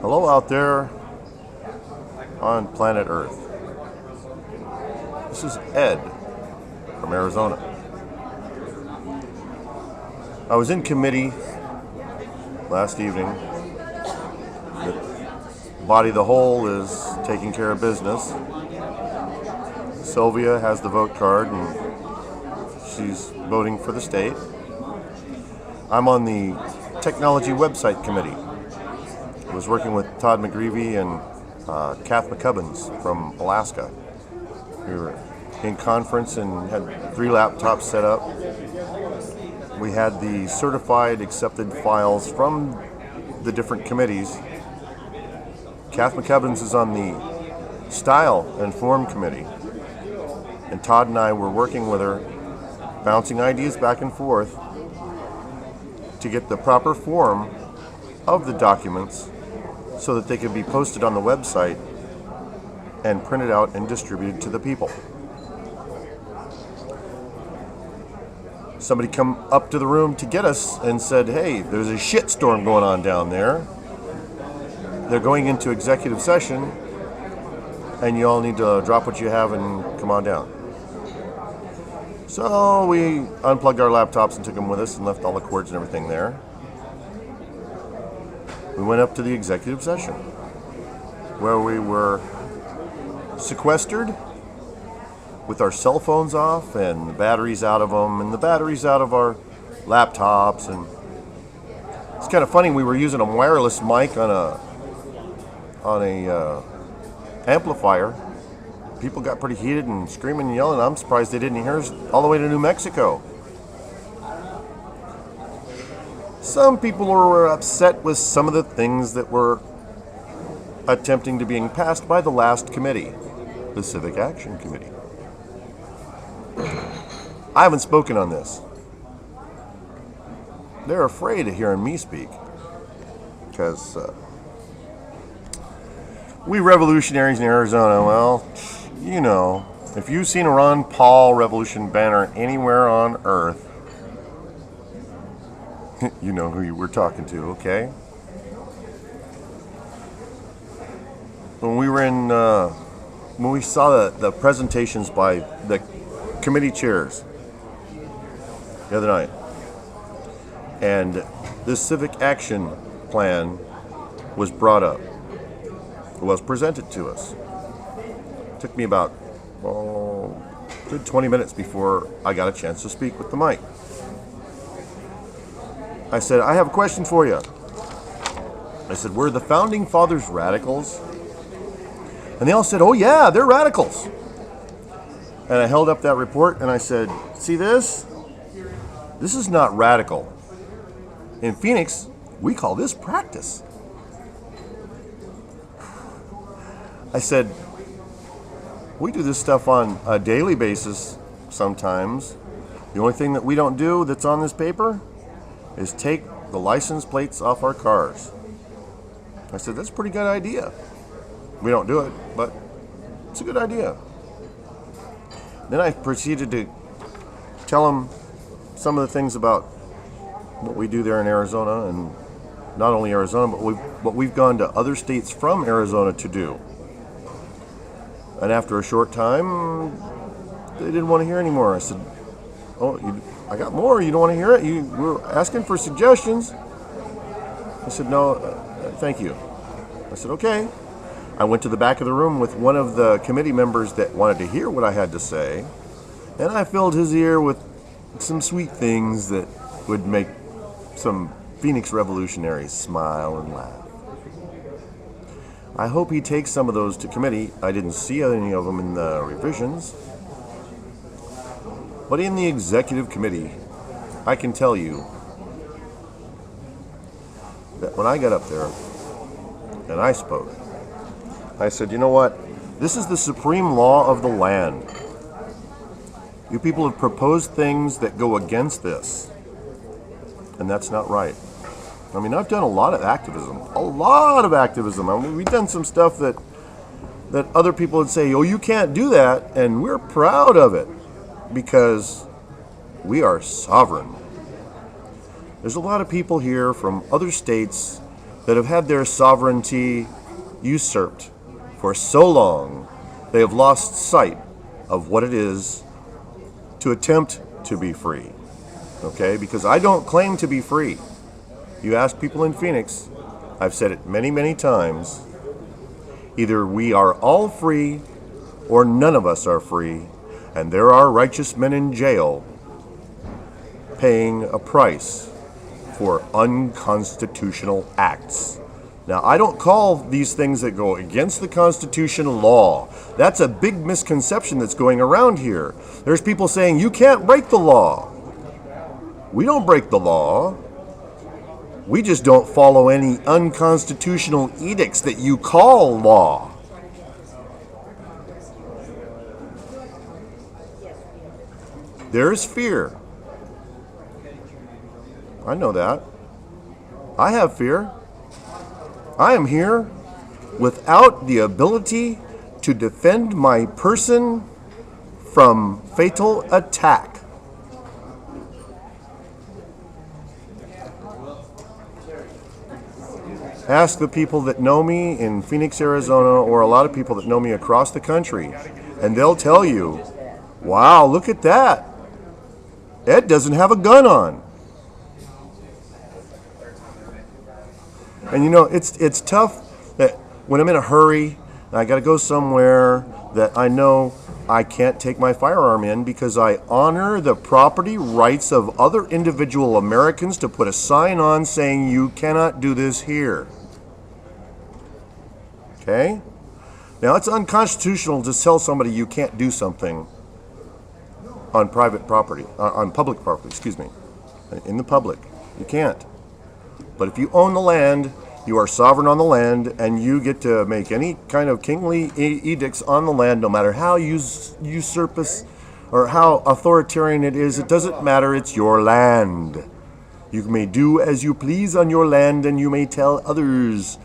Hello out there on planet Earth. This is Ed from Arizona. I was in committee last evening. The body of the whole is taking care of business. Sylvia has the vote card and she's voting for the state. I'm on the technology website committee. I was working with Todd McGreevy and Kath McCubbins from Alaska. We were in conference and had 3 laptops set up. We had the certified accepted files from the different committees. Kath McCubbins is on the style and form committee. And Todd and I were working with her, bouncing ideas back and forth to get the proper form of the documents so that they could be posted on the website and printed out and distributed to the people. Somebody come up to the room to get us and said, hey, there's a shitstorm going on down there. They're going into executive session and you all need to drop what you have and come on down. So we unplugged our laptops and took them with us and left all the cords and everything there. We went up to the executive session where we were sequestered with our cell phones off and the batteries out of them and the batteries out of our laptops. And it's kind of funny, we were using a wireless mic on a amplifier. People got pretty heated and screaming and yelling. I'm surprised they didn't hear us all the way to New Mexico. Some people were upset with some of the things that were attempting to being passed by the last committee, the Civic Action Committee. I haven't spoken on this. They're afraid of hearing me speak because we revolutionaries in Arizona, well, you know, if you've seen a Ron Paul revolution banner anywhere on earth, you know who we're talking to, okay? When we saw the presentations by the committee chairs the other night, and this civic action plan was brought up, it was presented to us. It took me about good 20 minutes before I got a chance to speak with the mic. I said, I have a question for you. I said, were the founding fathers radicals? And they all said, oh yeah, they're radicals. And I held up that report and I said, see this? This is not radical. In Phoenix, we call this practice. I said, we do this stuff on a daily basis sometimes. The only thing that we don't do that's on this paper is take the license plates off our cars. I said, that's a pretty good idea. We don't do it, but it's a good idea. Then I proceeded to tell them some of the things about what we do there in Arizona, and not only Arizona, but what we've gone to other states from Arizona to do. And after a short time, they didn't want to hear anymore. I said, I got more. You don't want to hear it? You were asking for suggestions. I said, no, thank you. I said, okay. I went to the back of the room with one of the committee members that wanted to hear what I had to say, and I filled his ear with some sweet things that would make some Phoenix revolutionaries smile and laugh. I hope he takes some of those to committee. I didn't see any of them in the revisions. But in the executive committee, I can tell you that when I got up there and I spoke, I said, you know what? This is the supreme law of the land. You people have proposed things that go against this, and that's not right. I mean, I've done a lot of activism. I mean, we've done some stuff that other people would say, oh, you can't do that, and we're proud of it because we are sovereign. There's a lot of people here from other states that have had their sovereignty usurped for so long, they have lost sight of what it is to attempt to be free. Okay? Because I don't claim to be free. You ask people in Phoenix, I've said it many, many times, either we are all free or none of us are free, and there are righteous men in jail paying a price for unconstitutional acts. Now, I don't call these things that go against the Constitution law. That's a big misconception that's going around here. There's people saying you can't break the law. We don't break the law. We just don't follow any unconstitutional edicts that you call law. There's fear. I know that. I have fear. I am here without the ability to defend my person from fatal attack. Ask the people that know me in Phoenix, Arizona, or a lot of people that know me across the country, and they'll tell you, wow, look at that. Ed doesn't have a gun on. And you know, it's tough that when I'm in a hurry and I got to go somewhere that I know I can't take my firearm in because I honor the property rights of other individual Americans to put a sign on saying you cannot do this here. Okay? Now, it's unconstitutional to tell somebody you can't do something on private property, on public property, excuse me, in the public. You can't. But if you own the land, you are sovereign on the land, and you get to make any kind of kingly edicts on the land, no matter how usurpous or how authoritarian it is. It doesn't matter. It's your land. You may do as you please on your land, and you may tell others,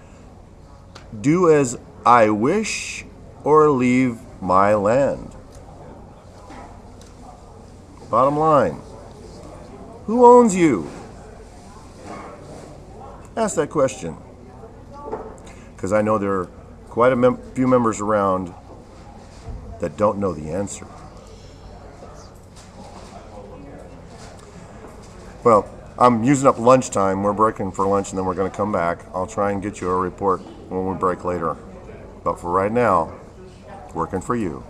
do as I wish or leave my land. Bottom line, who owns you? Ask that question, because I know there are quite a few members around that don't know the answer. Well, I'm using up lunchtime. We're breaking for lunch, and then we're going to come back. I'll try and get you a report when we break later. But for right now, working for you.